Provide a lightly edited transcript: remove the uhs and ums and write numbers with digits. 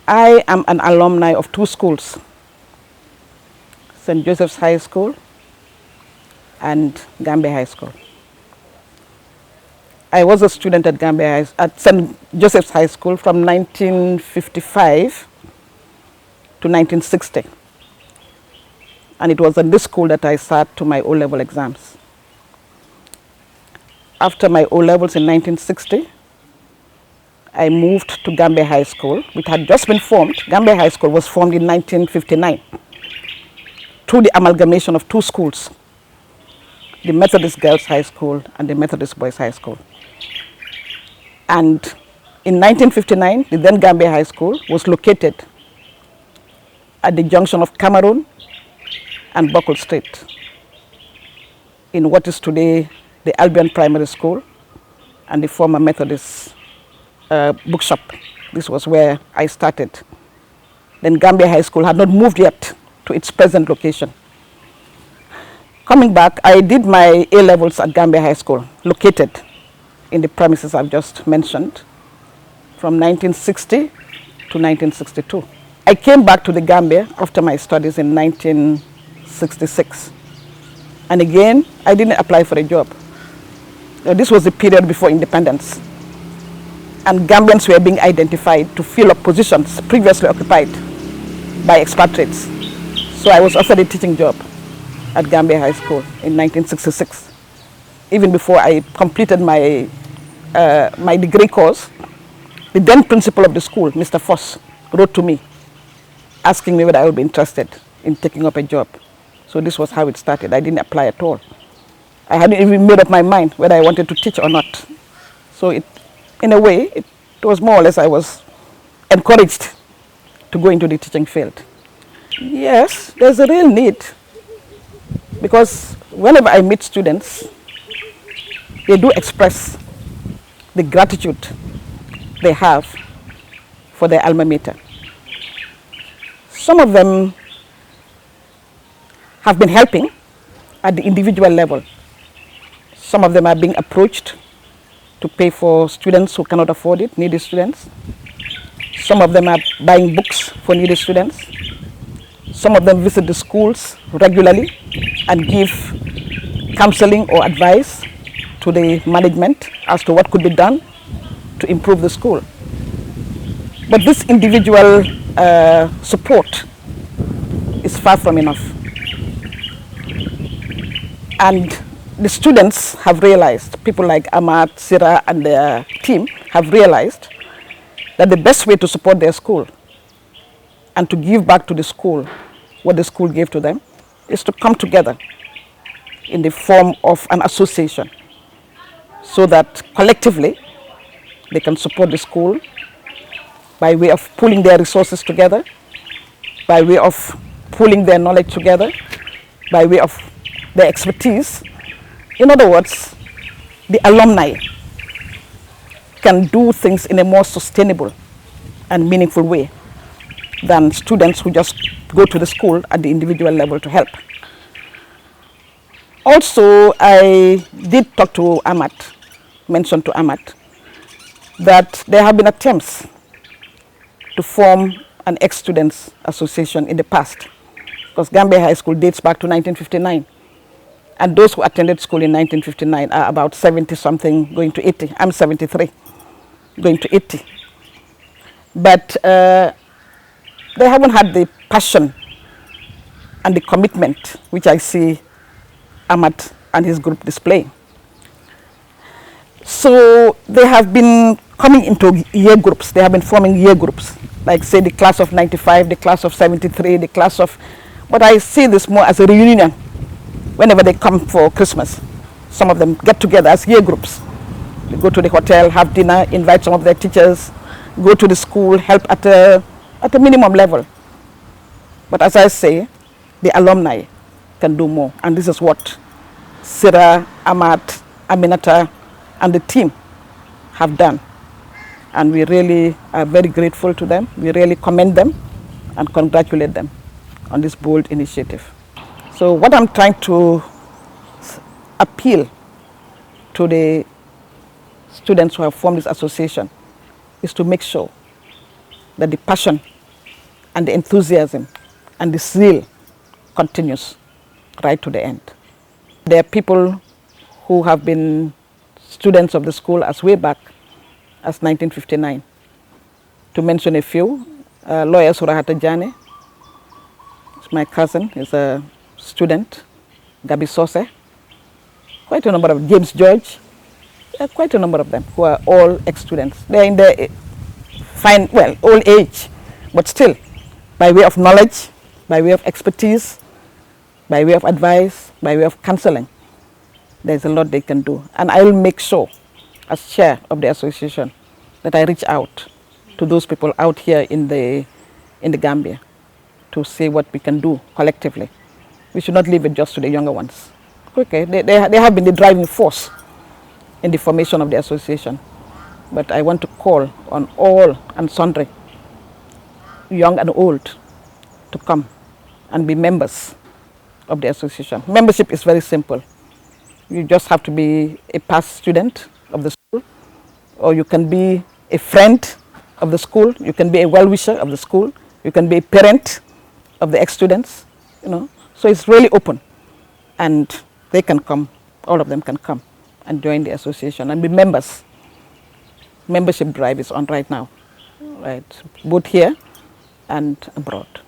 I am an alumni of two schools, St. Joseph's High School and Gambia High School. I was a student at St. Joseph's High School from 1955 to 1960. And it was in this school that I sat to my O-level exams. After my O-levels in 1960, I moved to Gambia High School, which had just been formed. Gambia High School was formed in 1959 through the amalgamation of two schools, the Methodist Girls High School and the Methodist Boys High School. And in 1959, the then Gambia High School was located at the junction of Cameroon and Buckle Street in what is today the Albion Primary School and the former Methodist bookshop. This was where I started. Then Gambia High School had not moved yet to its present location. Coming back, I did my A-levels at Gambia High School, located in the premises I've just mentioned, from 1960 to 1962. I came back to the Gambia after my studies in 1966. And again, I didn't apply for a job. This was the period before independence. And Gambians were being identified to fill up positions previously occupied by expatriates. So I was offered a teaching job at Gambia High School in 1966. Even before I completed my degree course, the then principal of the school, Mr. Foss, wrote to me asking me whether I would be interested in taking up a job. So this was how it started. I didn't apply at all. I hadn't even made up my mind whether I wanted to teach or not. So in a way, it was more or less I was encouraged to go into the teaching field. Yes, there's a real need, because whenever I meet students, they do express the gratitude they have for their alma mater. Some of them have been helping at the individual level. Some of them are being approached to pay for students who cannot afford it, needy students. Some of them are buying books for needy students. Some of them visit the schools regularly and give counseling or advice to the management as to what could be done to improve the school. But this individual support is far from enough. And the students have realized, people like Ahmad, Sira and their team have realized that the best way to support their school and to give back to the school what the school gave to them is to come together in the form of an association, so that collectively they can support the school by way of pooling their resources together, by way of pooling their knowledge together, by way of their expertise. In other words, the alumni can do things in a more sustainable and meaningful way than students who just go to the school at the individual level to help. Also, I did talk to Ahmad, mention to Ahmad, that there have been attempts to form an ex-students association in the past, because Gambia High School dates back to 1959. And those who attended school in 1959 are about 70-something, going to 80. I'm 73, going to 80. But they haven't had the passion and the commitment which I see Ahmad and his group displaying. So they have been coming into year groups. They have been forming year groups, like say the class of 95, the class of 73, the class of... But I see this more as a reunion. Whenever they come for Christmas, some of them get together as year groups. They go to the hotel, have dinner, invite some of their teachers, go to the school, help at a minimum level. But as I say, the alumni can do more. And this is what Sira, Ahmad, Aminata, and the team have done. And we really are very grateful to them. We really commend them and congratulate them on this bold initiative. So what I'm trying to appeal to the students who have formed this association is to make sure that the passion and the enthusiasm and the zeal continues right to the end. There are people who have been students of the school as way back as 1959. To mention a few, lawyer Surahata Jane, my cousin, is a student, Gabi Sose, quite a number of James George, quite a number of them who are all ex-students. They're in their fine, well, old age, but still, by way of knowledge, by way of expertise, by way of advice, by way of counseling, there's a lot they can do. And I will make sure, as chair of the association, that I reach out to those people out here in the Gambia to see what we can do collectively. We should not leave it just to the younger ones. Okay, they have been the driving force in the formation of the association. But I want to call on all and sundry, young and old, to come and be members of the association. Membership is very simple. You just have to be a past student of the school, or you can be a friend of the school, you can be a well-wisher of the school, you can be a parent of the ex-students, you know. So it's really open, and they can come, all of them can come and join the association and be members. Membership drive is on right now, right, both here and abroad.